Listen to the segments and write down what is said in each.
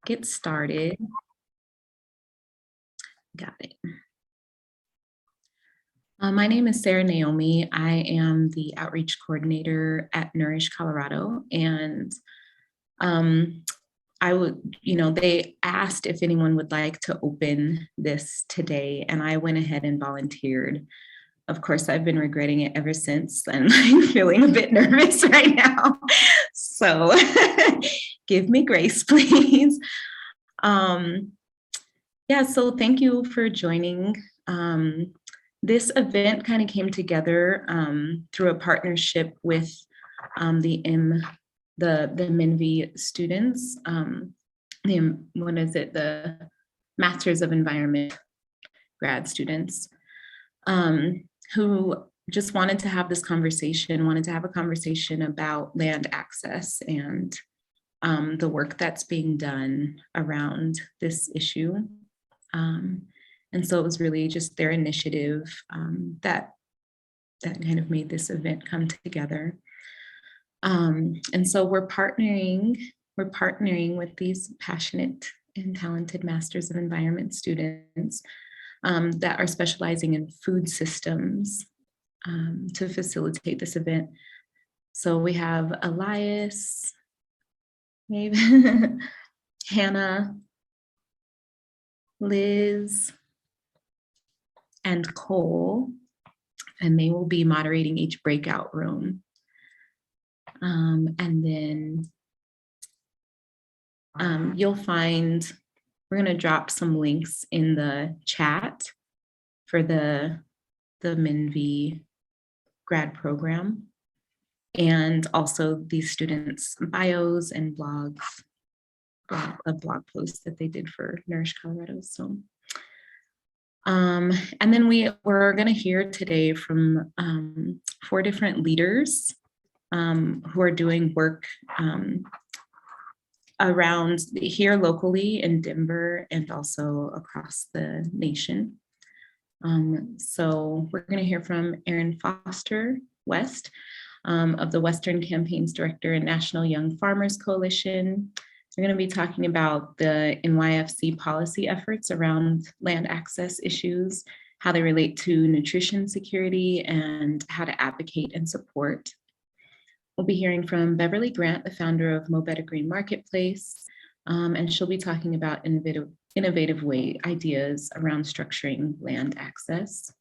get started. Got it. My name is Sarah Naomi. I am the outreach coordinator at Nourish Colorado. And um, they asked if anyone would like to open this today, and I went ahead and volunteered. Of course, I've been regretting it ever since, and I'm feeling a bit nervous right now. So give me grace, please. Um, Yeah, so thank you for joining. This event kind of came together through a partnership with the MENV students, the Masters of Environment grad students, who just wanted to have this conversation, wanted to have a conversation about land access and the work that's being done around this issue. And so it was really just their initiative that kind of made this event come together. And so we're partnering with these passionate and talented Masters of Environment students that are specializing in food systems to facilitate this event. So we have Elias, maybe Hannah, Liz, and Cole, and they will be moderating each breakout room. And then you'll find, we're going to drop some links in the chat for the MENV grad program, and also these students' bios and blogs, a blog post that they did for Nourish Colorado. So, and then we're going to hear today from 4 different leaders who are doing work around here locally in Denver and also across the nation. So we're going to hear from Erin Foster West of the Western Campaigns Director and National Young Farmers Coalition. We're going to be talking about the NYFC policy efforts around land access issues, how they relate to nutrition security, and how to advocate and support. We'll be hearing from Beverly Grant, the founder of Mo Better Green Marketplace, and she'll be talking about innovative ideas around structuring land access.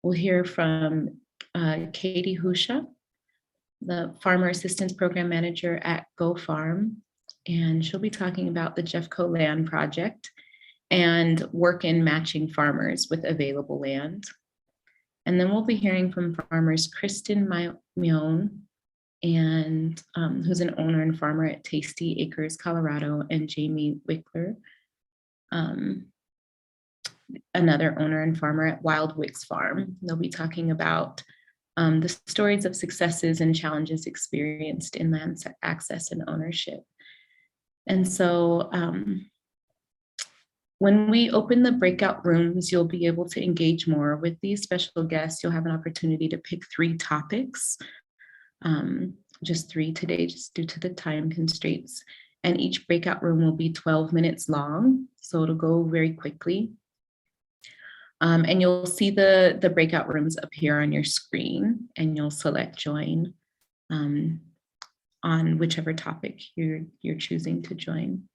We'll hear from Katie Husha, the Farmer Assistance Program Manager at Go Farm, and she'll be talking about the Jeffco Land Project and work in matching farmers with available land. And then we'll be hearing from farmers Kristen Mion, and who's an owner and farmer at Tasty Acres, Colorado, and Jamie Wickler, another owner and farmer at Wild Wicks Farm. They'll be talking about the stories of successes and challenges experienced in land access and ownership. And so when we open the breakout rooms, you'll be able to engage more with these special guests. You'll have an opportunity to pick 3 topics, just 3 today, just due to the time constraints. And each breakout room will be 12 minutes long, so it'll go very quickly. And you'll see the breakout rooms appear on your screen, and you'll select join on whichever topic you're choosing to join.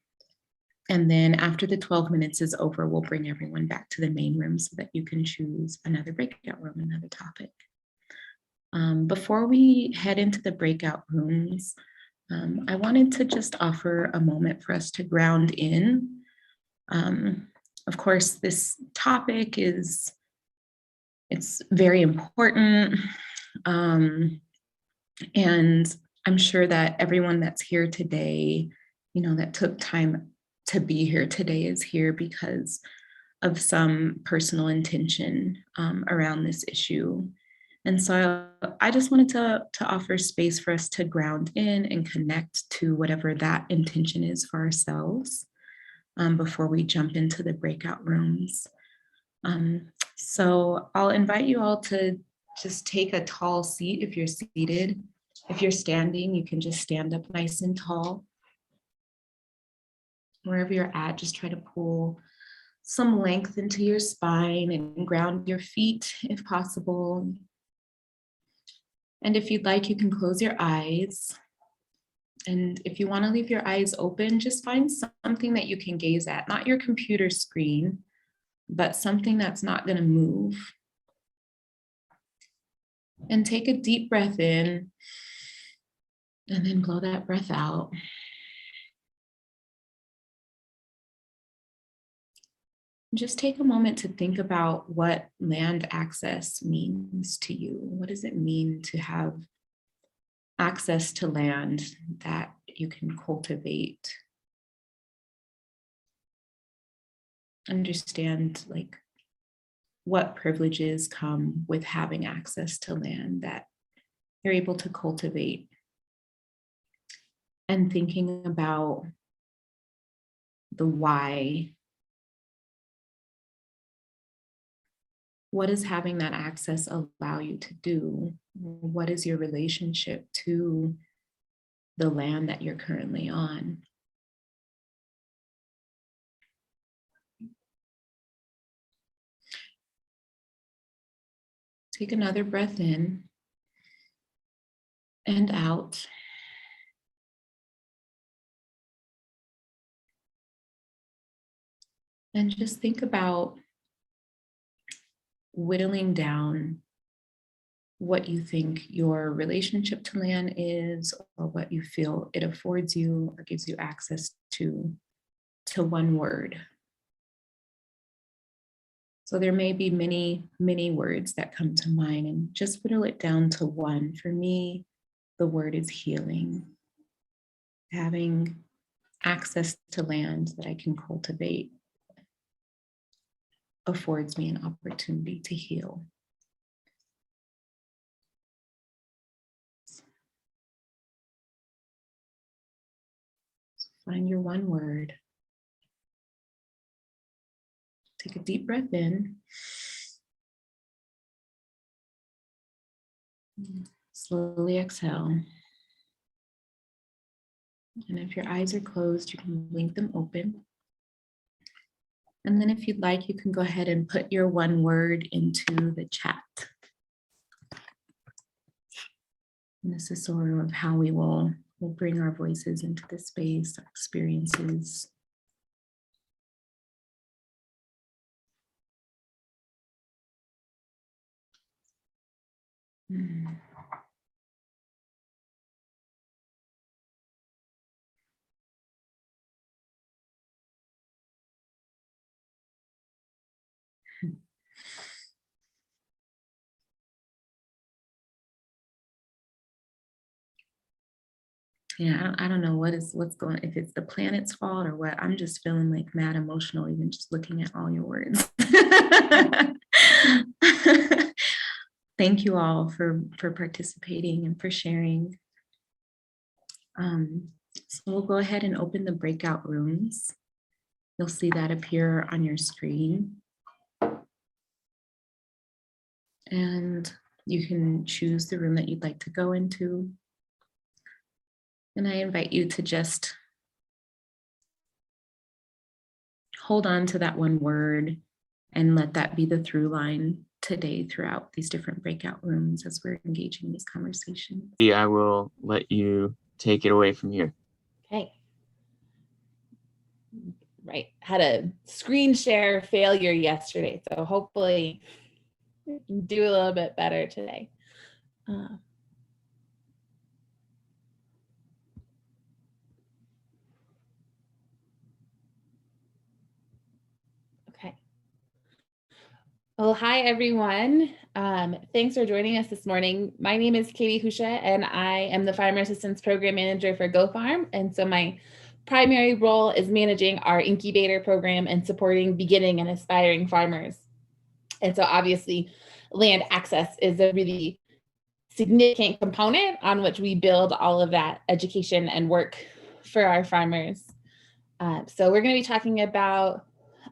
And then after the 12 minutes is over, we'll bring everyone back to the main room so that you can choose another breakout room, another topic. Before we head into the breakout rooms, I wanted to just offer a moment for us to ground in. Of course, this topic it's very important. And I'm sure that everyone that's here today, that took time to be here today is here because of some personal intention around this issue. And so I just wanted to offer space for us to ground in and connect to whatever that intention is for ourselves before we jump into the breakout rooms. So I'll invite you all to just take a tall seat if you're seated. If you're standing, you can just stand up nice and tall. Wherever you're at, just try to pull some length into your spine and ground your feet if possible. And if you'd like, you can close your eyes. And if you want to leave your eyes open, just find something that you can gaze at, not your computer screen, but something that's not going to move. And take a deep breath in and then blow that breath out. Just take a moment to think about what land access means to you. What does it mean to have access to land that you can cultivate? Understand like what privileges come with having access to land that you're able to cultivate. And thinking about the why. What does having that access allow you to do? What is your relationship to the land that you're currently on? Take another breath in and out. And just think about whittling down what you think your relationship to land is, or what you feel it affords you or gives you access to one word. So there may be many, many words that come to mind, and just whittle it down to one. For me, the word is healing. Having access to land that I can cultivate affords me an opportunity to heal. So find your one word. Take a deep breath in. Slowly exhale. And if your eyes are closed, you can blink them open. And then if you'd like, you can go ahead and put your one word into the chat. And this is sort of how we'll bring our voices into this space, our experiences. Yeah, I don't know what's going, if it's the planet's fault or what. I'm just feeling like mad emotional, even just looking at all your words. Thank you all for participating and for sharing. So we'll go ahead and open the breakout rooms. You'll see that appear on your screen. And you can choose the room that you'd like to go into. And I invite you to just hold on to that one word and let that be the through line today throughout these different breakout rooms as we're engaging in these conversations. I will let you take it away from here. Okay. Right. Had a screen share failure yesterday, so hopefully we can do a little bit better today. Okay. Well, hi, everyone. Thanks for joining us this morning. My name is Katie Husha, and I am the Farmer Assistance Program Manager for Go Farm. And so my primary role is managing our incubator program and supporting beginning and aspiring farmers. And so obviously, land access is a really significant component on which we build all of that education and work for our farmers. So we're going to be talking about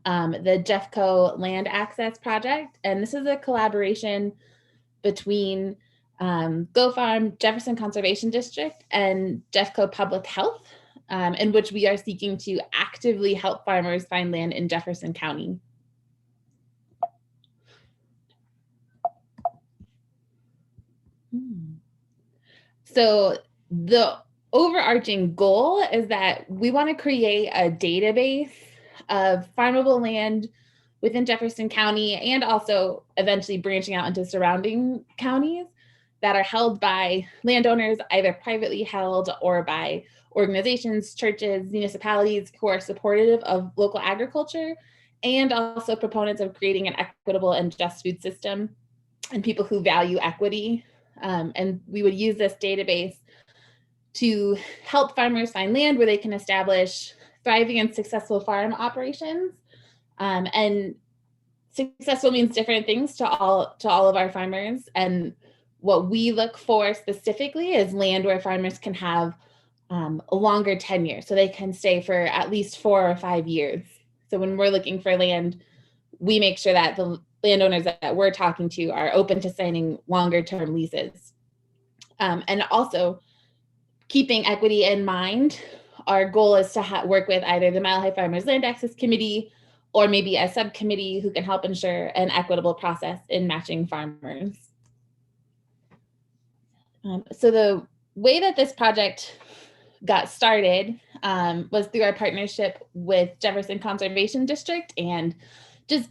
the Jeffco Land Access Project, and this is a collaboration between Go Farm, Jefferson Conservation District, and Jeffco Public Health. in which we are seeking to actively help farmers find land in Jefferson County. So the overarching goal is that we want to create a database of farmable land within Jefferson County and also eventually branching out into surrounding counties that are held by landowners, either privately held or by organizations, churches, municipalities who are supportive of local agriculture, and also proponents of creating an equitable and just food system and people who value equity. And we would use this database to help farmers find land where they can establish thriving and successful farm operations. And successful means different things to all of our farmers. And what we look for specifically is land where farmers can have a longer tenure, so they can stay for at least 4 or 5 years. So when we're looking for land, we make sure that the landowners that we're talking to are open to signing longer term leases. And also, keeping equity in mind, our goal is to work with either the Mile High Farmers Land Access Committee or maybe a subcommittee who can help ensure an equitable process in matching farmers. So the way that this project got started was through our partnership with Jefferson Conservation District and just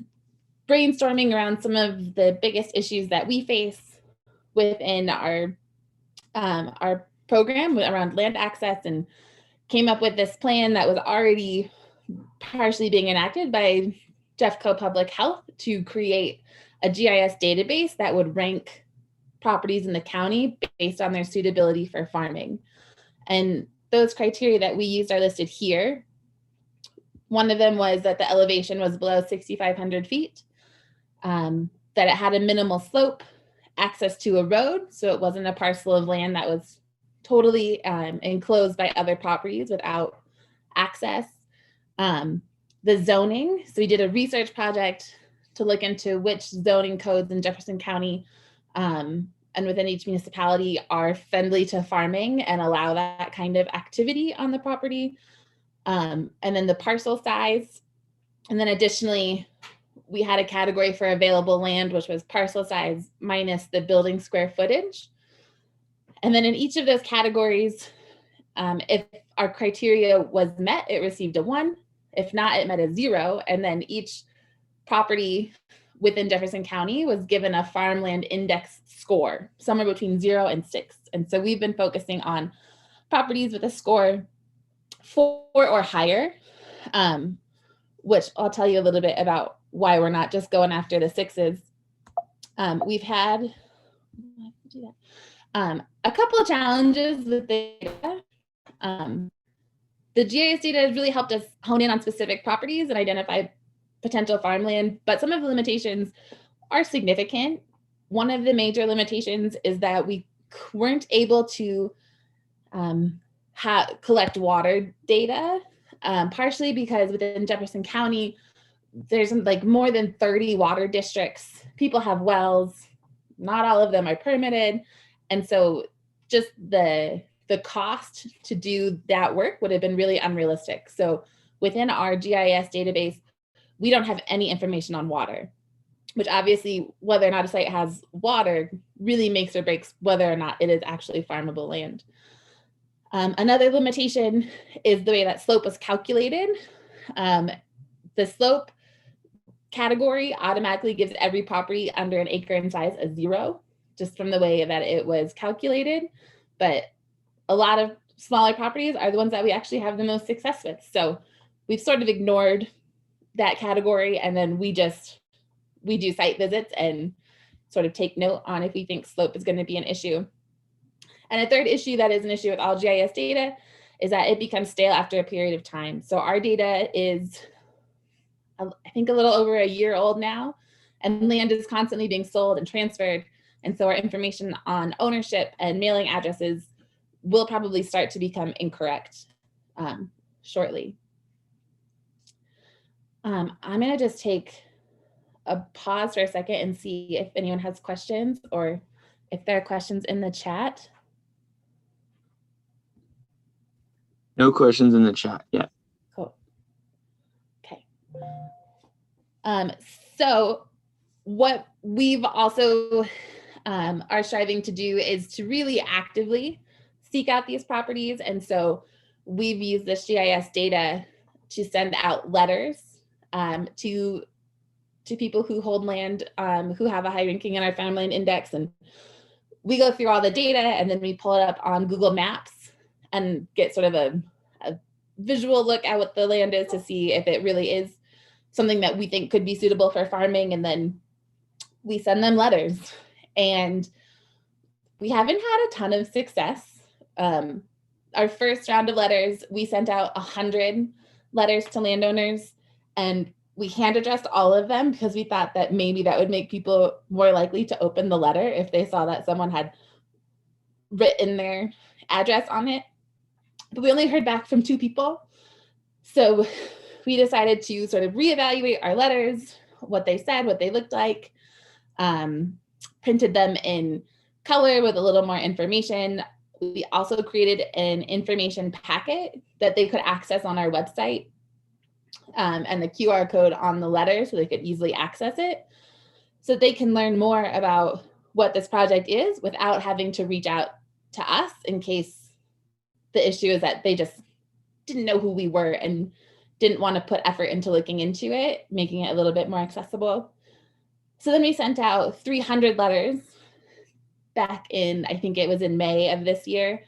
brainstorming around some of the biggest issues that we face within our program around land access, and came up with this plan that was already partially being enacted by Jeffco Public Health to create a GIS database that would rank properties in the county based on their suitability for farming. And those criteria that we used are listed here. One of them was that the elevation was below 6,500 feet, that it had a minimal slope, access to a road, so it wasn't a parcel of land that was totally enclosed by other properties without access. The zoning, so we did a research project to look into which zoning codes in Jefferson County and within each municipality are friendly to farming and allow that kind of activity on the property. And then the parcel size. And then additionally, we had a category for available land, which was parcel size minus the building square footage. And then in each of those categories, if our criteria was met, it received a 1. If not, it met a 0. And then each property within Jefferson County was given a farmland index score, somewhere between 0 and 6. And so we've been focusing on properties with a score 4 or higher, which I'll tell you a little bit about why we're not just going after the 6s. We've had a couple of challenges with the data. The GIS data has really helped us hone in on specific properties and identify potential farmland, but some of the limitations are significant. One of the major limitations is that we weren't able to collect water data, partially because within Jefferson County, there's like more than 30 water districts. People have wells, not all of them are permitted. And so just the cost to do that work would have been really unrealistic. So within our GIS database, we don't have any information on water, which obviously whether or not a site has water really makes or breaks whether or not it is actually farmable land. Another limitation is the way that slope was calculated. The slope category automatically gives every property under an acre in size a 0, just from the way that it was calculated. But a lot of smaller properties are the ones that we actually have the most success with. So we've sort of ignored that category, and then we do site visits and sort of take note on if we think slope is going to be an issue. And a third issue that is an issue with all GIS data is that it becomes stale after a period of time. So our data is, I think, a little over a year old now, and land is constantly being sold and transferred. And so our information on ownership and mailing addresses will probably start to become incorrect shortly. I'm going to just take a pause for a second and see if anyone has questions or if there are questions in the chat. No questions in the chat yet. Cool. Okay. So what we've also are striving to do is to really actively seek out these properties. And so we've used this GIS data to send out letters to people who hold land, who have a high ranking in our farmland index. And we go through all the data and then we pull it up on Google Maps and get sort of a visual look at what the land is to see if it really is something that we think could be suitable for farming. And then we send them letters. And we haven't had a ton of success. Our first round of letters, we sent out 100 letters to landowners, and we hand addressed all of them because we thought that maybe that would make people more likely to open the letter if they saw that someone had written their address on it. But we only heard back from 2 people. So we decided to sort of reevaluate our letters, what they said, what they looked like, printed them in color with a little more information. We also created an information packet that they could access on our website, and the QR code on the letter so they could easily access it, so they can learn more about what this project is without having to reach out to us in case the issue is that they just didn't know who we were and didn't want to put effort into looking into it, making it a little bit more accessible. So then we sent out 300 letters back in, I think it was in May of this year.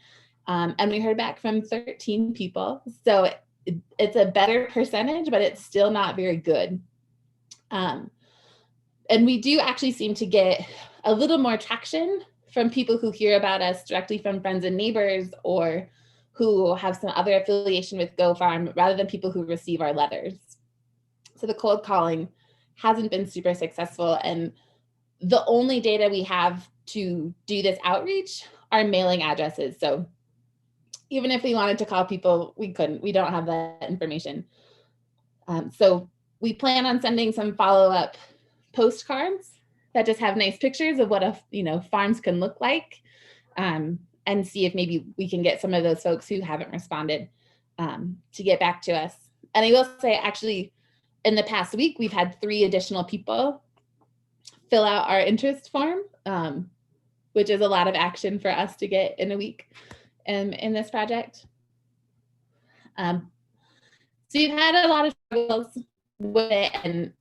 And we heard back from 13 people. So it's a better percentage, but it's still not very good. And we do actually seem to get a little more traction from people who hear about us directly from friends and neighbors, or who have some other affiliation with Go Farm, rather than people who receive our letters. So the cold calling hasn't been super successful. And the only data we have to do this outreach are mailing addresses. So even if we wanted to call people, we couldn't. We don't have that information. So we plan on sending some follow-up postcards that just have nice pictures of what farms can look like, and see if maybe we can get some of those folks who haven't responded to get back to us. And I will say, actually, in the past week, we've had 3 additional people fill out our interest form, which is a lot of action for us to get in a week in this project. So we've had a lot of struggles with it, and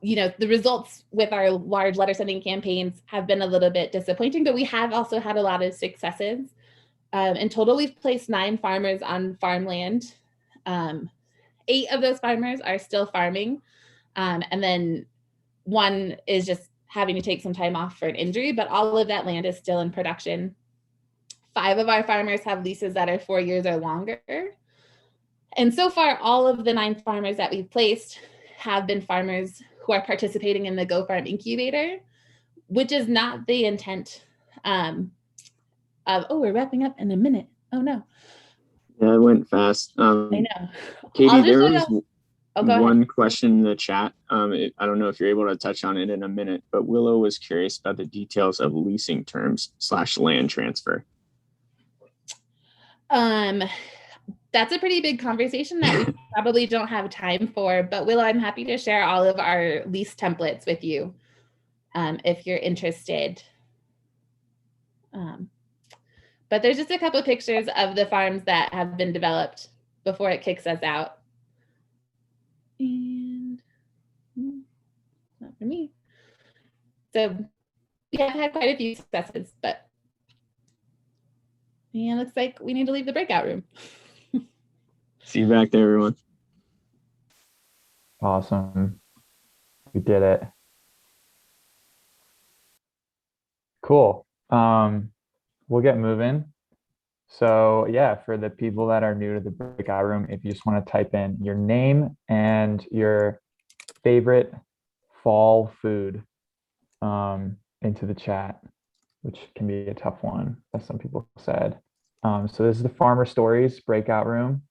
the results with our large letter sending campaigns have been a little bit disappointing, but we have also had a lot of successes. In total, we've placed 9 farmers on farmland. 8 of those farmers are still farming, and then 1 is just having to take some time off for an injury, but all of that land is still in production. 5 of our farmers have leases that are 4 years or longer. And so far, all of the 9 farmers that we've placed have been farmers who are participating in the Go Farm Incubator, which is not the intent we're wrapping up in a minute. Oh no. Yeah, it went fast. I know. Katie, there was go one ahead. question in the chat. I don't know if you're able to touch on it in a minute, but Willow was curious about the details of leasing terms / land transfer. That's a pretty big conversation that we probably don't have time for, but Willow, I'm happy to share all of our lease templates with you if you're interested. But there's just a couple of pictures of the farms that have been developed before it kicks us out. And not for me. So we have had quite a few successes, but yeah, looks like we need to leave the breakout room. See you back there, everyone. Awesome. We did it. Cool. We'll get moving. So yeah, for the people that are new to the breakout room, if you just want to type in your name and your favorite fall food into the chat, which can be a tough one, as some people said. So this is the Farmer Stories breakout room.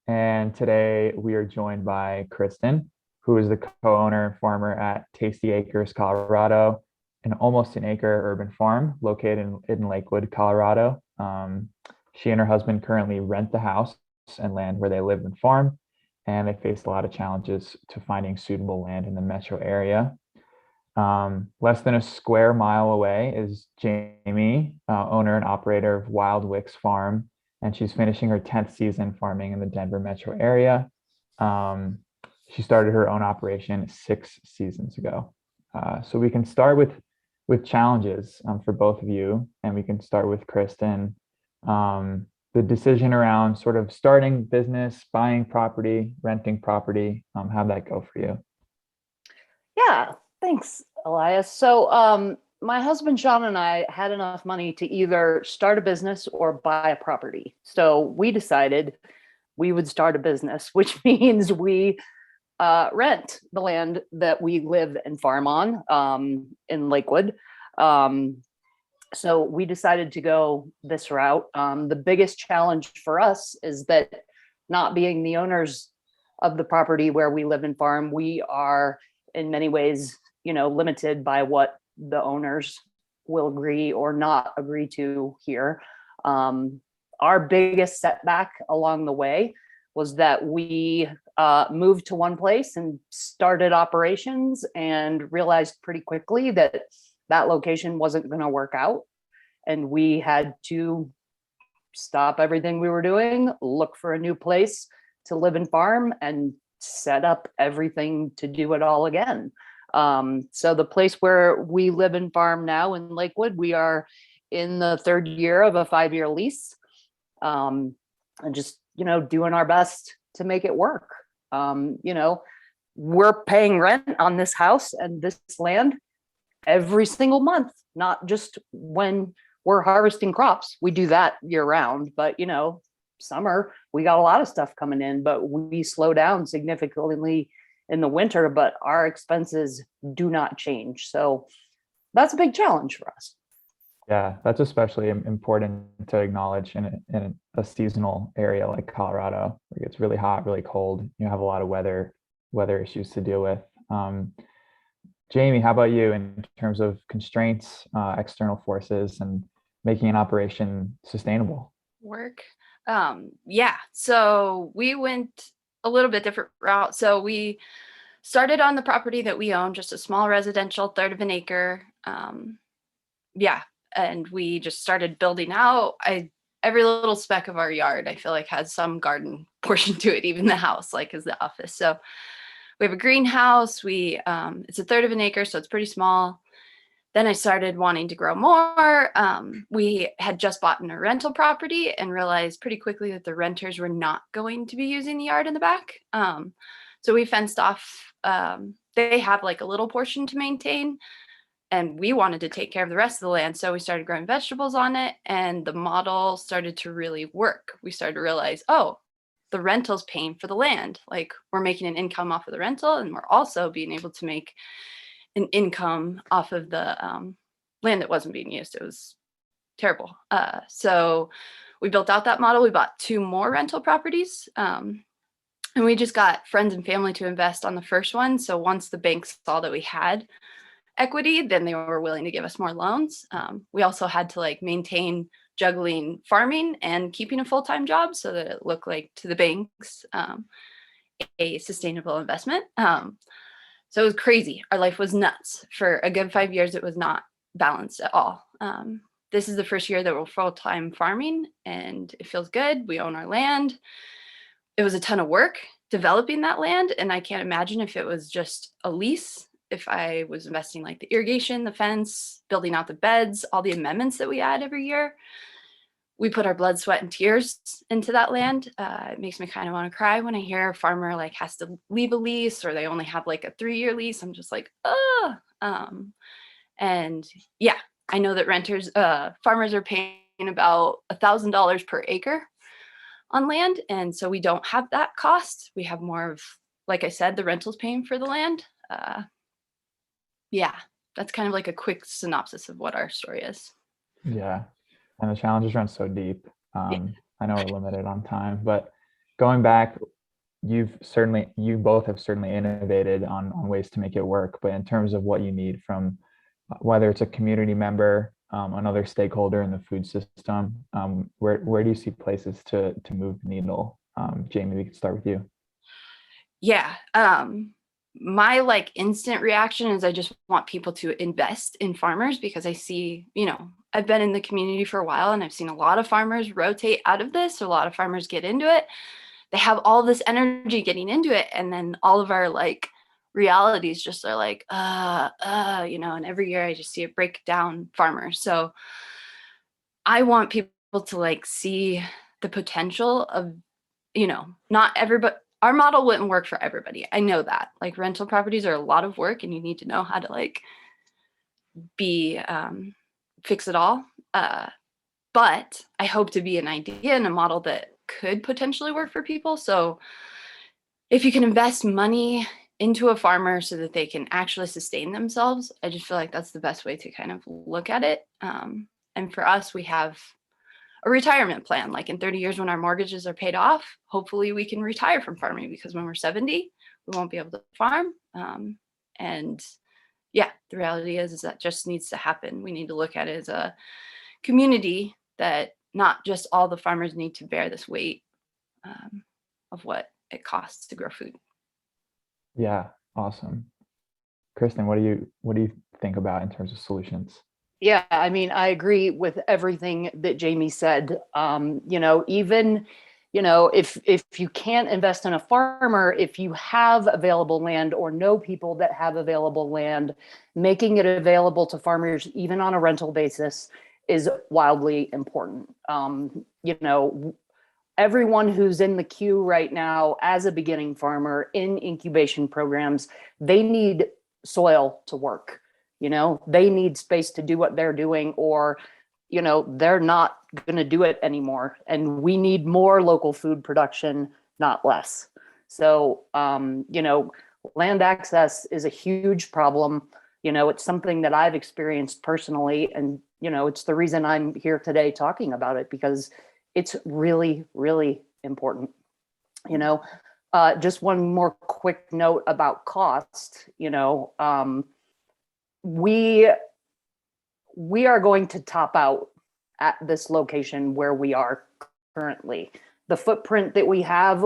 And today we are joined by Kristen, who is the co-owner and farmer at Tasty Acres, Colorado, an almost an acre urban farm located in Lakewood, Colorado. She and her husband currently rent the house and land where they live and farm, and they face a lot of challenges to finding suitable land in the metro area. Less than a square mile away is Jamie, owner and operator of Wild Wicks Farm, and she's finishing her 10th season farming in the Denver metro area. She started her own operation 6 seasons ago. So we can start with challenges for both of you, and we can start with Kristen. The decision around sort of starting business, buying property, renting property, how'd that go for you? Yeah, thanks, Elias. So, my husband Sean and I had enough money to either start a business or buy a property. So we decided we would start a business, which means we rent the land that we live and farm on in Lakewood. So we decided to go this route. The biggest challenge for us is that not being the owners of the property where we live and farm, we are in many ways, limited by what the owners will agree or not agree to here. Our biggest setback along the way was that we moved to one place and started operations and realized pretty quickly that that location wasn't going to work out. And we had to stop everything we were doing, look for a new place to live and farm, and set up everything to do it all again. So the place where we live and farm now in Lakewood, we are in the 3rd year of a 5-year lease, and just, doing our best to make it work. We're paying rent on this house and this land every single month, not just when we're harvesting crops. We do that year round, but summer, we got a lot of stuff coming in, but we slow down significantly in the winter, but our expenses do not change. So that's a big challenge for us. Yeah, that's especially important to acknowledge in a seasonal area like Colorado, where it's really hot, really cold. You have a lot of weather issues to deal with. Jamie, how about you in terms of constraints, external forces, and making an operation sustainable? Work. Yeah, so we went a little bit different route. So we started on the property that we own, just a small residential, 1/3 of an acre. Yeah, and we just started building out. Every little speck of our yard, I feel like, has some garden portion to it, even the house, like, is the office. So we have a greenhouse. It's a 1/3 of an acre, so it's pretty small. Then I started wanting to grow more. We had just bought a rental property and realized pretty quickly that the renters were not going to be using the yard in the back. So we fenced off. They have like a little portion to maintain, and we wanted to take care of the rest of the land. So we started growing vegetables on it, and the model started to really work. We started to realize, oh, the rental's paying for the land. Like, we're making an income off of the rental, and we're also being able to make an income off of the land that wasn't being used. It was terrible. So we built out that model. We bought 2 more rental properties, and we just got friends and family to invest on the first one. So once the banks saw that we had equity, then they were willing to give us more loans. We also had to maintain juggling farming and keeping a full-time job so that it looked like to the banks a sustainable investment. So it was crazy. Our life was nuts. For a good 5 years, it was not balanced at all. This is the first year that we're full-time farming, and it feels good. We own our land. It was a ton of work developing that land, and I can't imagine if it was just a lease, if I was investing like the irrigation, the fence, building out the beds, all the amendments that we add every year. We put our blood, sweat, and tears into that land. It makes me kind of want to cry when I hear a farmer has to leave a lease, or they only have a 3-year lease. I'm just like, oh. And yeah, I know that farmers are paying about $1,000 per acre on land. And so we don't have that cost. We have more of, like I said, the rental's paying for the land. Yeah, that's kind of a quick synopsis of what our story is. Yeah. And the challenges run so deep. Yeah. I know we're limited on time, but going back, you both have certainly innovated on ways to make it work. But in terms of what you need from whether it's a community member, another stakeholder in the food system. Where do you see places to move the needle? Jamie, we can start with you. Yeah. My like instant reaction is I just want people to invest in farmers, because I see, I've been in the community for a while and I've seen a lot of farmers rotate out of this. A lot of farmers get into it. They have all this energy getting into it. And then all of our like realities just are like, and every year I just see it break down farmers. So I want people to like see the potential of, not everybody, our model wouldn't work for everybody. I know that. Like rental properties are a lot of work and you need to know how to like fix it all. But I hope to be an idea and a model that could potentially work for people. So if you can invest money into a farmer so that they can actually sustain themselves, I just feel like that's the best way to kind of look at it. And for us, we have a retirement plan. Like in 30 years when our mortgages are paid off, hopefully we can retire from farming, because when we're 70, we won't be able to farm. And yeah, the reality is that just needs to happen. We need to look at it as a community, that not just all the farmers need to bear this weight of what it costs to grow food. Yeah, awesome. Kristen, what do you think about in terms of solutions? Yeah, I mean, I agree with everything that Jamie said. Even, if you can't invest in a farmer, if you have available land or know people that have available land, making it available to farmers, even on a rental basis, is wildly important. Everyone who's in the queue right now as a beginning farmer in incubation programs, they need soil to work. They need space to do what they're doing, or, they're not going to do it anymore. And we need more local food production, not less. So, land access is a huge problem. It's something that I've experienced personally. And, it's the reason I'm here today talking about it, because it's really, really important. Just one more quick note about cost. We are going to top out at this location where we are currently. The footprint that we have,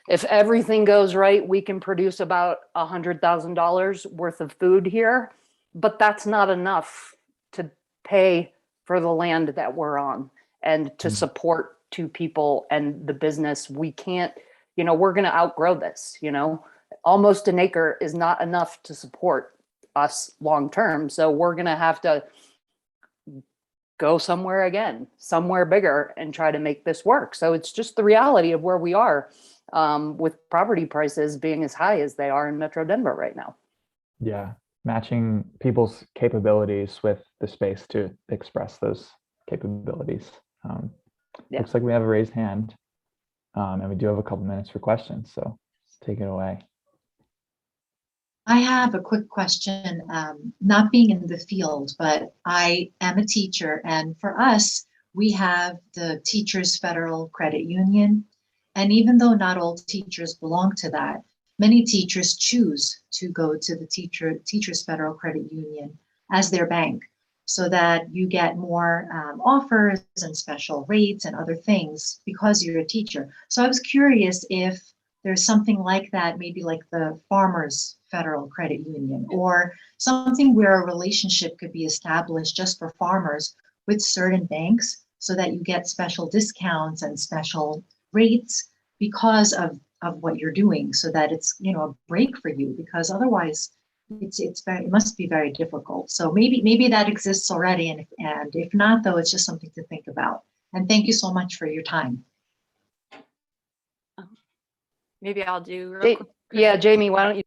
if everything goes right, we can produce about $100,000 worth of food here, but that's not enough to pay for the land that we're on and to support two people and the business. We can't, we're going to outgrow this. Almost an acre is not enough to support us long term. So we're going to have to go somewhere bigger, and try to make this work. So it's just the reality of where we are, with property prices being as high as they are in Metro Denver right now. Yeah, matching people's capabilities with the space to express those capabilities. Looks like we have a raised hand, and we do have a couple minutes for questions, so take it away. I have a quick question, not being in the field, but I am a teacher. And for us, we have the Teachers Federal Credit Union. And even though not all teachers belong to that, many teachers choose to go to the Teachers Federal Credit Union as their bank, so that you get more offers and special rates and other things because you're a teacher. So I was curious if there's something like that, maybe like the Farmers Federal Credit Union, or something where a relationship could be established just for farmers with certain banks, so that you get special discounts and special rates because of what you're doing, so that it's, a break for you, because otherwise it must be very difficult. So maybe that exists already, and if not, though, it's just something to think about. And thank you so much for your time. Maybe I'll do real quick. Yeah, Jamie, why don't you?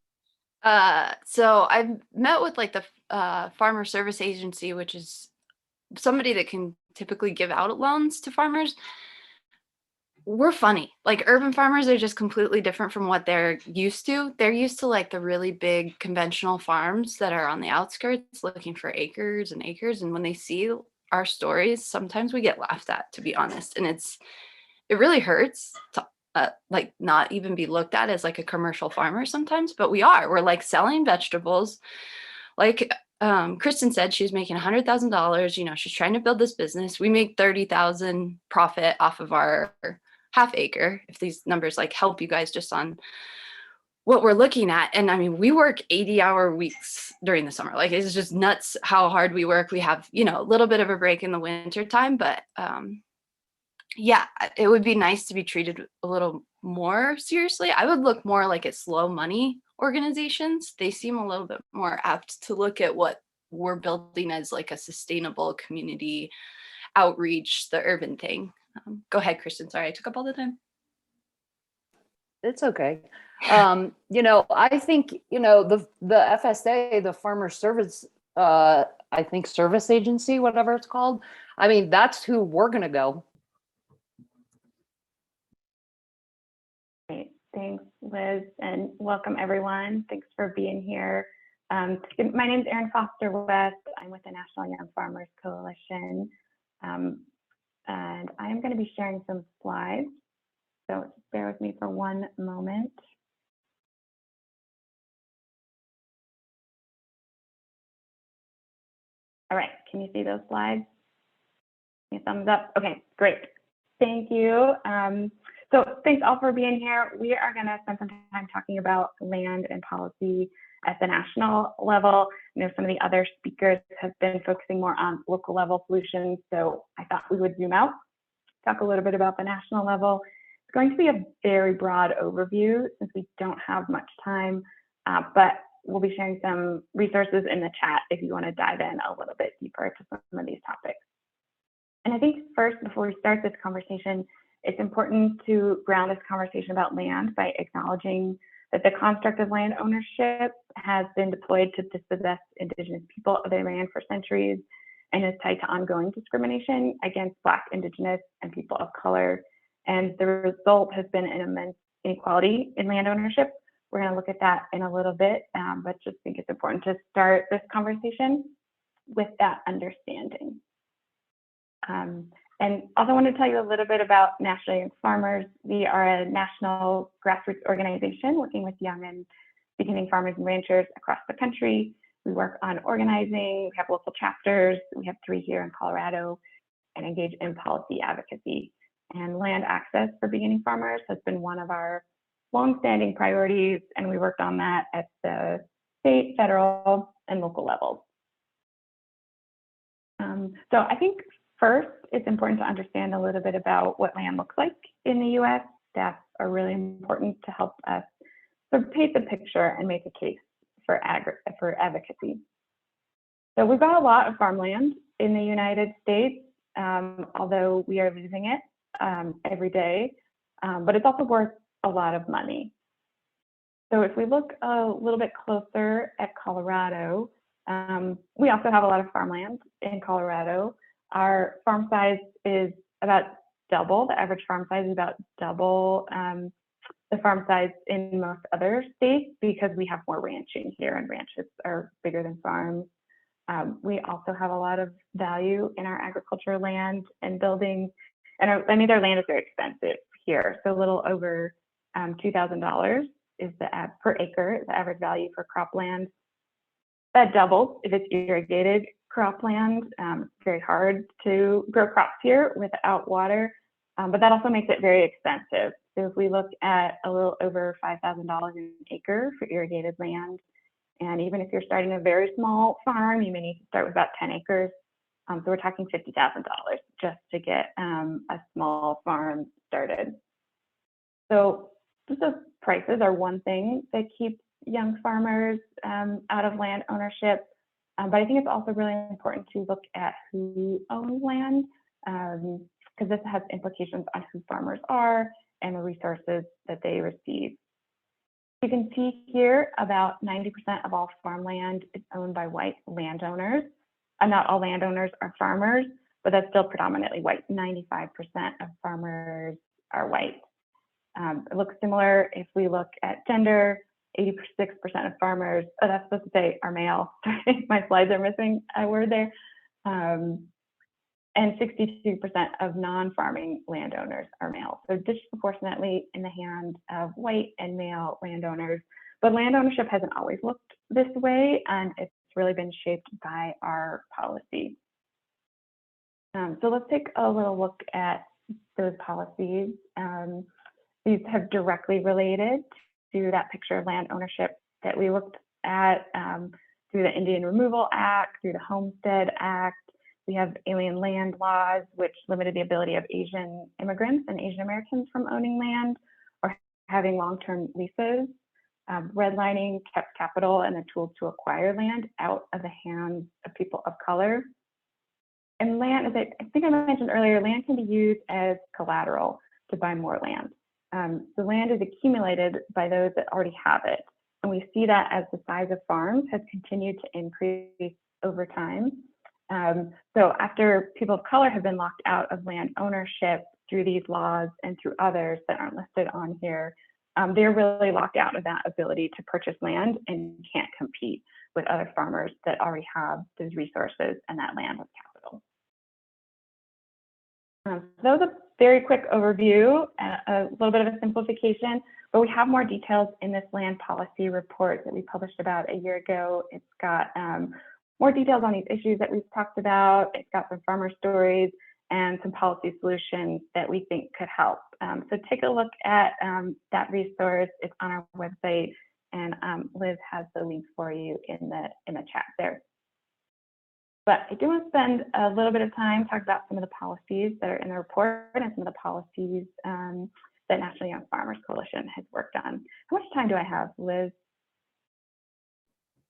So I've met with like the Farmer Service Agency, which is somebody that can typically give out loans to farmers. We're funny. Like urban farmers are just completely different from what they're used to. They're used to like the really big conventional farms that are on the outskirts looking for acres and acres. And when they see our stories, sometimes we get laughed at, to be honest. And it really hurts to like not even be looked at as like a commercial farmer sometimes, but we're like selling vegetables like Kristen said she was making $100,000. You know, she's trying to build this business. We make 30,000 profit off of our half acre. If these numbers like help you guys just on what we're looking at. And I mean, we work 80-hour weeks during the summer. Like, it's just nuts how hard we work. We have, you know, a little bit of a break in the winter time, but yeah, it would be nice to be treated a little more seriously. I would look more like at slow money organizations. They seem a little bit more apt to look at what we're building as like a sustainable community outreach, the urban thing. Go ahead, Kristen. Sorry, I took up all the time. It's okay. You know, I think, you know, the FSA, the Farmer Service, I think Service Agency, whatever it's called. I mean, that's who we're going to go. Great. Thanks, Liz, and welcome everyone. Thanks for being here. My name is Erin Foster West. I'm with the National Young Farmers Coalition, and I am going to be sharing some slides. So just bear with me for one moment. All right, can you see those slides? Give me a thumbs up. Okay, great. Thank you. So thanks all for being here. We are going to spend some time talking about land and policy at the national level. You know, some of the other speakers have been focusing more on local level solutions. So I thought we would zoom out, talk a little bit about the national level. It's going to be a very broad overview since we don't have much time, but we'll be sharing some resources in the chat if you want to dive in a little bit deeper to some of these topics. And I think first, before we start this conversation, it's important to ground this conversation about land by acknowledging that the construct of land ownership has been deployed to dispossess Indigenous people of their land for centuries and is tied to ongoing discrimination against Black, Indigenous, and people of color. And the result has been an immense inequality in land ownership. We're going to look at that in a little bit, but just think it's important to start this conversation with that understanding. And also want to tell you a little bit about National Young Farmers. We are a national grassroots organization working with young and beginning farmers and ranchers across the country. We work on organizing, we have local chapters, we have 3 here in Colorado, and engage in policy advocacy. And land access for beginning farmers has been one of our longstanding priorities, and we worked on that at the state, federal, and local levels. So I think first, it's important to understand a little bit about what land looks like in the US. Stats are really important to help us sort of paint the picture and make a case for advocacy. So we've got a lot of farmland in the United States, although we are losing it every day, but it's also worth a lot of money. So if we look a little bit closer at Colorado, we also have a lot of farmland in Colorado. Our farm size is about double, the average farm size is about double the farm size in most other states because we have more ranching here and ranches are bigger than farms. We also have a lot of value in our agricultural land and buildings. And our land is very expensive here. So a little over $2,000 is per acre, the average value for cropland. That doubles if it's irrigated cropland. It's very hard to grow crops here without water, but that also makes it very expensive. So if we look at a little over $5,000 an acre for irrigated land, and even if you're starting a very small farm, you may need to start with about 10 acres. So we're talking $50,000 just to get a small farm started. So just those prices are one thing that keeps young farmers out of land ownership. But I think it's also really important to look at who owns land, because this has implications on who farmers are and the resources that they receive. You can see here about 90% of all farmland is owned by white landowners. Not all landowners are farmers, but that's still predominantly white. 95% of farmers are white. It looks similar if we look at gender. 86% of farmers, that's supposed to say are male. Sorry, my slides are missing a word there. And 62% of non-farming landowners are male. So disproportionately in the hands of white and male landowners. But land ownership hasn't always looked this way, and it's really been shaped by our policy. So let's take a little look at those policies. These have directly related to that picture of land ownership that we looked at through the Indian Removal Act, through the Homestead Act. We have alien land laws, which limited the ability of Asian immigrants and Asian Americans from owning land or having long-term leases. Redlining kept capital and the tools to acquire land out of the hands of people of color. And land, as I think I mentioned earlier, land can be used as collateral to buy more land. The land is accumulated by those that already have it. And we see that as the size of farms has continued to increase over time. So after people of color have been locked out of land ownership through these laws and through others that aren't listed on here, they're really locked out of that ability to purchase land and can't compete with other farmers that already have those resources and that land with capital. So that was a very quick overview, a little bit of a simplification, but we have more details in this land policy report that we published about a year ago. It's got more details on these issues that we've talked about. It's got some farmer stories and some policy solutions that we think could help. So take a look at that resource. It's on our website, and Liz has the link for you in the chat there. But I do want to spend a little bit of time talking about some of the policies that are in the report and some of the policies that National Young Farmers Coalition has worked on. How much time do I have, Liz?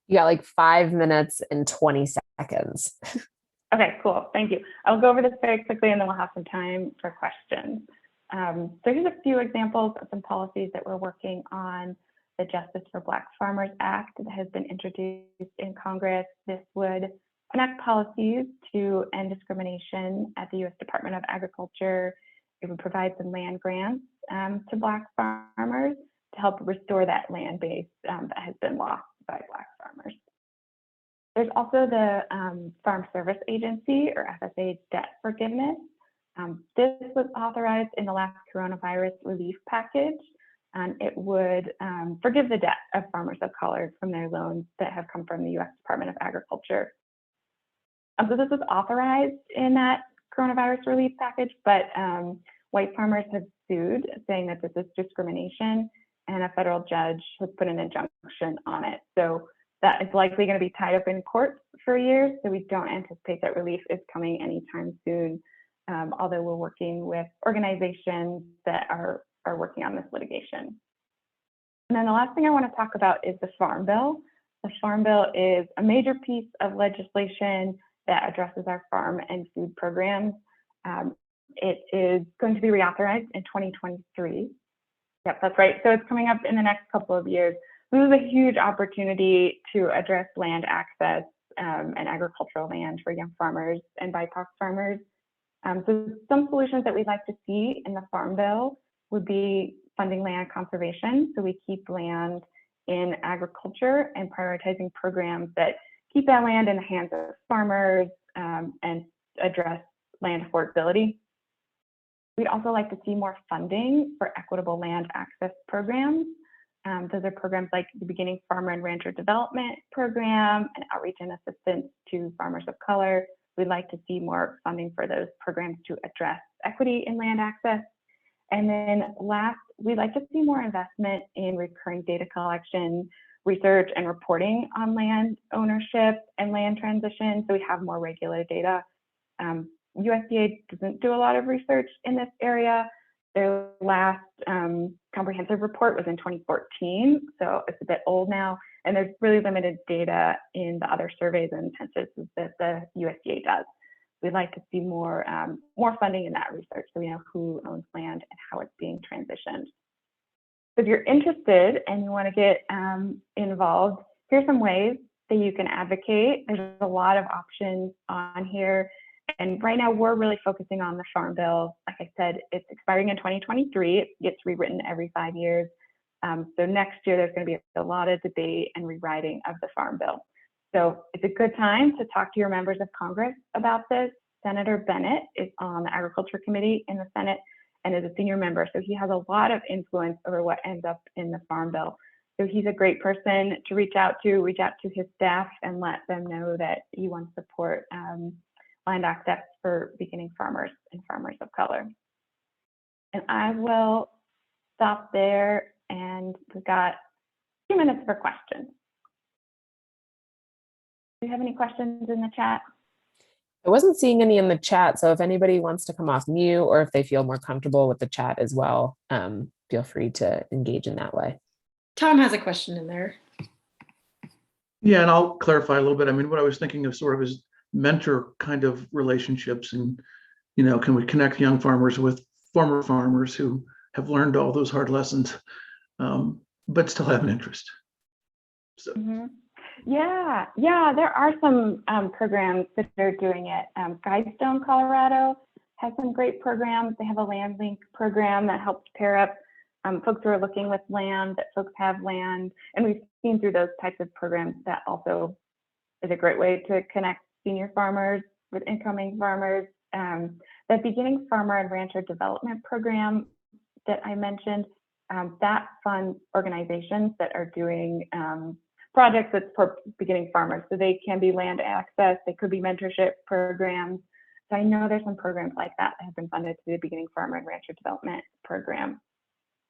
You got like 5 minutes and 20 seconds. Okay, cool. Thank you. I'll go over this very quickly and then we'll have some time for questions. So here's a few examples of some policies that we're working on. The Justice for Black Farmers Act that has been introduced in Congress. This would enact policies to end discrimination at the U.S. Department of Agriculture. It would provide some land grants to Black farmers to help restore that land base that has been lost by Black farmers. There's also the Farm Service Agency, or FSA, debt forgiveness. This was authorized in the last coronavirus relief package, and it would forgive the debt of farmers of color from their loans that have come from the U.S. Department of Agriculture. So this was authorized in that coronavirus relief package, but white farmers have sued, saying that this is discrimination, and a federal judge has put an injunction on it. So that is likely going to be tied up in courts for years, so we don't anticipate that relief is coming anytime soon, although we're working with organizations that are working on this litigation. And then the last thing I want to talk about is the Farm Bill. The Farm Bill is a major piece of legislation that addresses our farm and food programs. It is going to be reauthorized in 2023. Yep, that's right. So it's coming up in the next couple of years. This is a huge opportunity to address land access and agricultural land for young farmers and BIPOC farmers. So some solutions that we'd like to see in the Farm Bill would be funding land conservation. So we keep land in agriculture and prioritizing programs that keep that land in the hands of farmers and address land affordability. We'd also like to see more funding for equitable land access programs. Those are programs like the Beginning Farmer and Rancher Development Program and outreach and assistance to farmers of color. We'd like to see more funding for those programs to address equity in land access. And then last, we'd like to see more investment in recurring data collection, research and reporting on land ownership and land transition, so we have more regular data. USDA doesn't do a lot of research in this area. Their last comprehensive report was in 2014, so it's a bit old now, and there's really limited data in the other surveys and censuses that the USDA does. We'd like to see more funding in that research so we know who owns land and how it's being transitioned. So if you're interested and you want to get involved, here's some ways that you can advocate. There's a lot of options on here. And right now we're really focusing on the Farm Bill. Like I said, it's expiring in 2023. It gets rewritten every 5 years. So next year there's going to be a lot of debate and rewriting of the Farm Bill. So it's a good time to talk to your members of Congress about this. Senator Bennett is on the Agriculture Committee in the Senate and is a senior member. So he has a lot of influence over what ends up in the Farm Bill. So he's a great person to reach out to his staff and let them know that you want to support land access for beginning farmers and farmers of color. And I will stop there, and we've got 2 minutes for questions. Do you have any questions in the chat? I wasn't seeing any in the chat, so if anybody wants to come off mute or if they feel more comfortable with the chat as well, feel free to engage in that way. Tom has a question in there. Yeah, and I'll clarify a little bit. I mean, what I was thinking of sort of is mentor kind of relationships, and can we connect young farmers with former farmers who have learned all those hard lessons, but still have an interest. So. Yeah, there are some programs that are doing it. Guidestone, Colorado has some great programs. They have a land link program that helps pair up folks who are looking with land, that folks have land. And we've seen through those types of programs that also is a great way to connect senior farmers with incoming farmers. The Beginning Farmer and Rancher Development Program that I mentioned, that funds organizations that are doing projects that's for beginning farmers. So they can be land access, they could be mentorship programs. So I know there's some programs like that that have been funded through the Beginning Farmer and Rancher Development Program.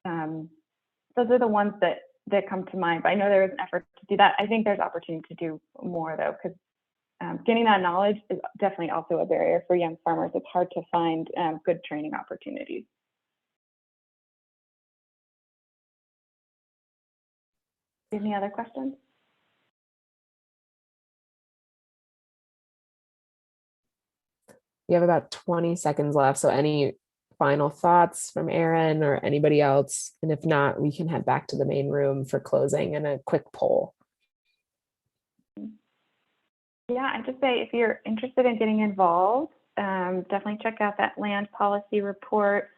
Those are the ones that come to mind, but I know there is an effort to do that. I think there's opportunity to do more though, because getting that knowledge is definitely also a barrier for young farmers. It's hard to find good training opportunities. Any other questions? You have about 20 seconds left. So any final thoughts from Aaron or anybody else? And if not, we can head back to the main room for closing and a quick poll. Yeah, I just say if you're interested in getting involved, definitely check out that land policy report,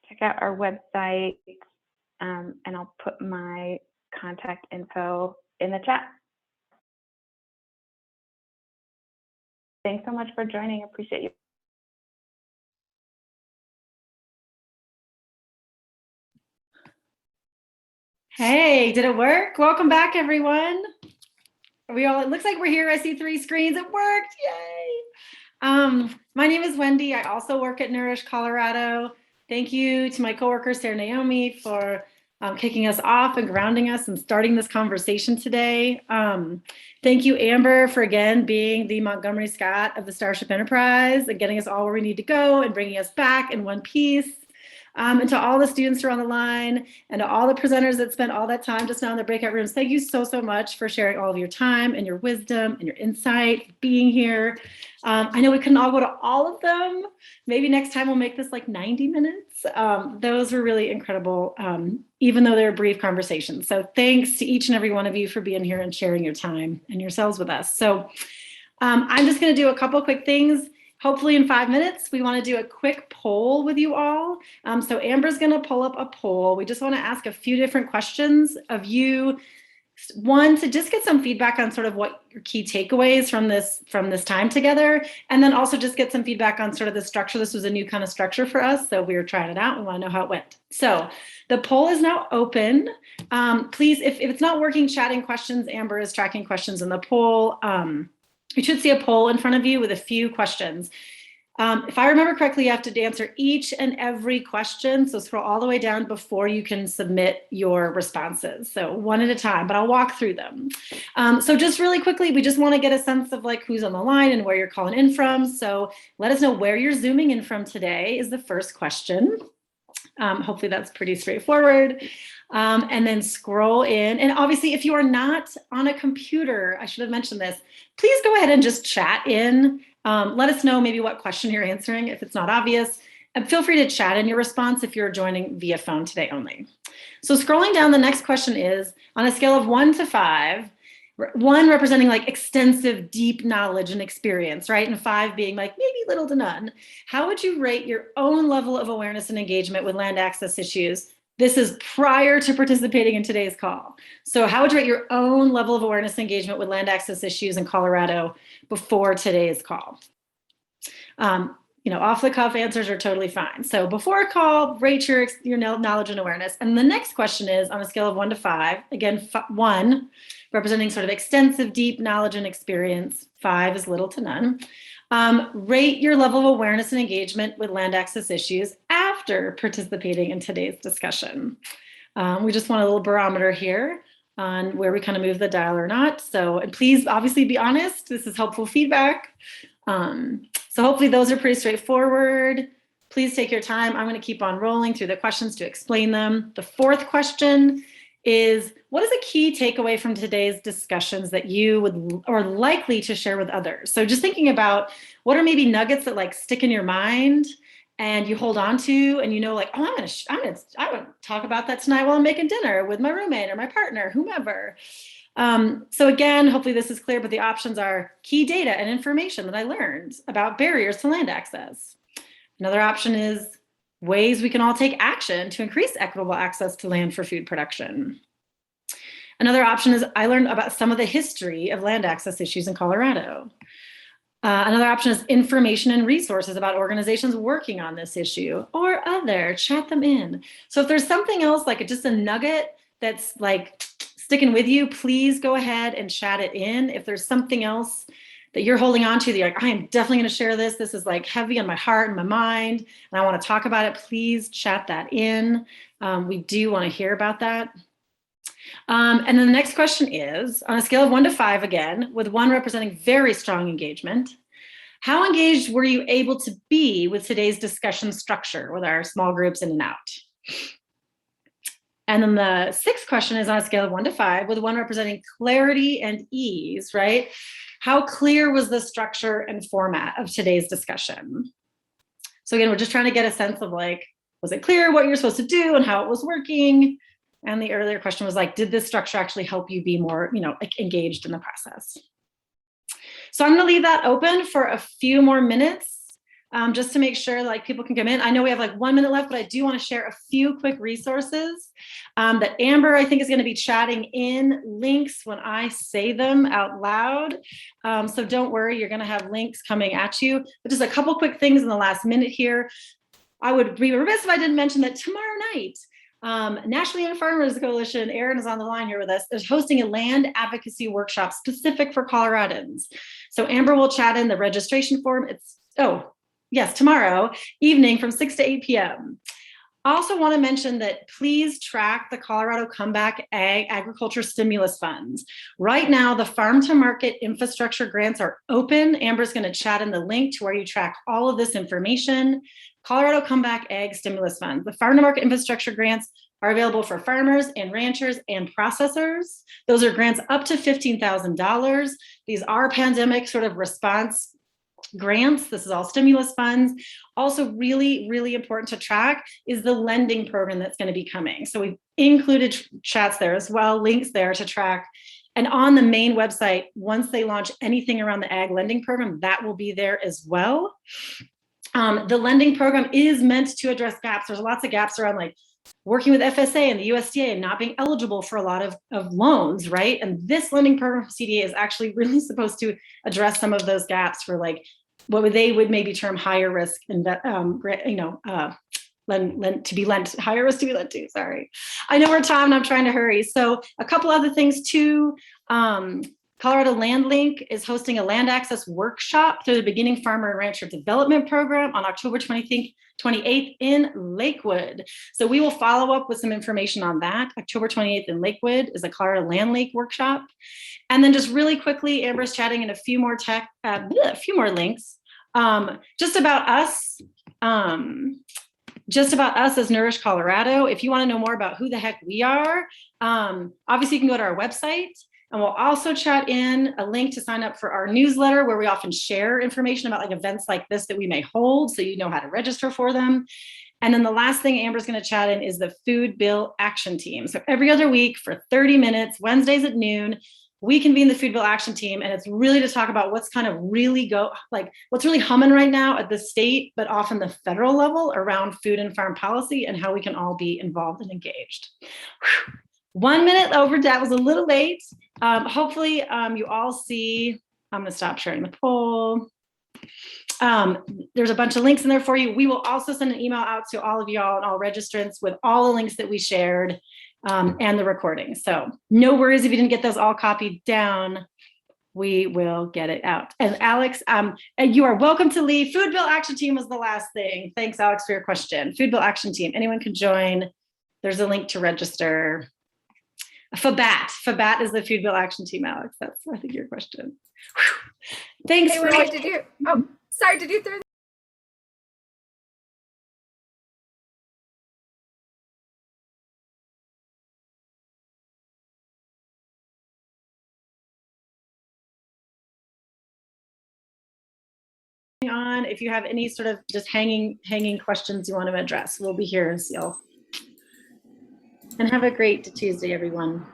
check out our website, and I'll put my contact info in the chat. Thanks so much for joining. I appreciate you. Hey, did it work? Welcome back, everyone. Are we all, it looks like we're here. I see 3 screens. It worked. Yay. My name is Wendy. I also work at Nourish Colorado. Thank you to my coworker, Sarah Naomi, for kicking us off and grounding us and starting this conversation today. Thank you, Amber, for again being the Montgomery Scott of the Starship Enterprise and getting us all where we need to go and bringing us back in one piece. And to all the students who are on the line and to all the presenters that spent all that time just now in the breakout rooms, thank you so, so much for sharing all of your time and your wisdom and your insight, being here. I know we couldn't all go to all of them. Maybe next time we'll make this like 90 minutes. Those were really incredible, even though they're brief conversations. So thanks to each and every one of you for being here and sharing your time and yourselves with us. So I'm just going to do a couple quick things. Hopefully in 5 minutes, we want to do a quick poll with you all. So Amber's going to pull up a poll. We just want to ask a few different questions of you. One, to just get some feedback on sort of what your key takeaways from this time together, and then also just get some feedback on sort of the structure. This was a new kind of structure for us, so we were trying it out. We want to know how it went. So the poll is now open. Please, if it's not working, chatting questions, Amber is tracking questions in the poll. You should see a poll in front of you with a few questions. If I remember correctly, you have to answer each and every question. So scroll all the way down before you can submit your responses. So one at a time, but I'll walk through them. So just really quickly, we just want to get a sense of like who's on the line and where you're calling in from. So let us know where you're zooming in from today is the first question. Hopefully that's pretty straightforward. And then scroll in. And obviously, if you are not on a computer, I should have mentioned this, please go ahead and just chat in. Let us know maybe what question you're answering if it's not obvious. And feel free to chat in your response if you're joining via phone today only. So scrolling down, the next question is, on a scale of 1 to 5, 1 representing like extensive, deep knowledge and experience, right? And 5 being like maybe little to none. How would you rate your own level of awareness and engagement with land access issues? This is prior to participating in today's call. So how would you rate your own level of awareness and engagement with land access issues in Colorado before today's call? off the cuff answers are totally fine. So before a call, rate your knowledge and awareness. And the next question is on a scale of 1 to 5, again, 1 representing sort of extensive, deep knowledge and experience, 5 is little to none. Rate your level of awareness and engagement with land access issues after participating in today's discussion. We just want a little barometer here on where we kind of move the dial or not. So, and please obviously be honest, this is helpful feedback. So hopefully those are pretty straightforward. Please take your time. I'm going to keep on rolling through the questions to explain them. The 4th question is, what is a key takeaway from today's discussions that you would or likely to share with others? So just thinking about what are maybe nuggets that like stick in your mind and you hold on to, and like, oh, I want to talk about that tonight while I'm making dinner with my roommate or my partner, whomever. So again, hopefully this is clear, but the options are key data and information that I learned about barriers to land access. Another option is ways we can all take action to increase equitable access to land for food production. Another option is I learned about some of the history of land access issues in Colorado. Another option is information and resources about organizations working on this issue or other, chat them in. So if there's something else, like just a nugget that's like sticking with you, please go ahead and chat it in. If there's something else that you're holding on to, that you're like, I am definitely going to share this. This is like heavy on my heart and my mind, and I want to talk about it. Please chat that in. We do want to hear about that. And then the next question is, on a scale of 1 to 5, again, with 1 representing very strong engagement, how engaged were you able to be with today's discussion structure with our small groups in and out? And then the 6th question is on a scale of 1 to 5, with 1 representing clarity and ease, right? How clear was the structure and format of today's discussion? So again, we're just trying to get a sense of like, was it clear what you're supposed to do and how it was working? And the earlier question was like, did this structure actually help you be more, like engaged in the process? So I'm going to leave that open for a few more minutes. Just to make sure like people can come in. I know we have like 1 minute left, but I do want to share a few quick resources that Amber, I think, is going to be chatting in links when I say them out loud. So don't worry, you're going to have links coming at you. But just a couple quick things in the last minute here. I would be remiss if I didn't mention that tomorrow night, National Young Farmers Coalition, Aaron is on the line here with us, is hosting a land advocacy workshop specific for Coloradans. So Amber will chat in the registration form. Yes, tomorrow evening from 6 to 8 p.m. Also want to mention that please track the Colorado Comeback Agriculture Stimulus Funds. Right now, the farm to market infrastructure grants are open. Amber's going to chat in the link to where you track all of this information. Colorado Comeback Ag Stimulus Funds. The farm to market infrastructure grants are available for farmers and ranchers and processors. Those are grants up to $15,000. These are pandemic sort of response grants. This is all stimulus funds. Also really, really important to track is the lending program that's going to be coming. So we've included chats there as well, links there to track. And on the main website, once they launch anything around the ag lending program, that will be there as well. The lending program is meant to address gaps. There's lots of gaps around like working with FSA and the USDA and not being eligible for a lot of loans, right? And this lending program from CDA is actually really supposed to address some of those gaps for like what they would maybe term higher risk and higher risk to be lent to. Sorry, I know we're time and I'm trying to hurry. So a couple other things too. Colorado Land Link is hosting a land access workshop through the Beginning Farmer and Rancher Development Program on October 28th in Lakewood. So we will follow up with some information on that. October 28th in Lakewood is a Colorado Land Link workshop. And then just really quickly, Amber's chatting in a few more links. Just about us as Nourish Colorado. If you want to know more about who the heck we are, obviously you can go to our website. And we'll also chat in a link to sign up for our newsletter where we often share information about like events like this that we may hold so you know how to register for them. And then the last thing Amber's going to chat in is the Food Bill Action Team. So every other week for 30 minutes, Wednesdays at noon, we convene the Food Bill Action Team, and it's really to talk about what's kind of really what's really humming right now at the state, but often the federal level around food and farm policy and how we can all be involved and engaged. Whew. 1 minute over, that was a little late. Hopefully you all see, I'm gonna stop sharing the poll. There's a bunch of links in there for you. We will also send an email out to all of y'all and all registrants with all the links that we shared and the recording. So no worries if you didn't get those all copied down. We will get it out. And Alex, you are welcome to leave. Food Bill Action Team was the last thing. Thanks, Alex, for your question. Food Bill Action Team, anyone can join. There's a link to register. FABAT is the Food Bill Action Team, Alex. That's, I think, your question. Whew. Thanks. Hey, Wendy, did you? Oh, sorry. Did you throw? On if you have any sort of just hanging questions you want to address, we'll be here and see y'all. And have a great Tuesday, everyone.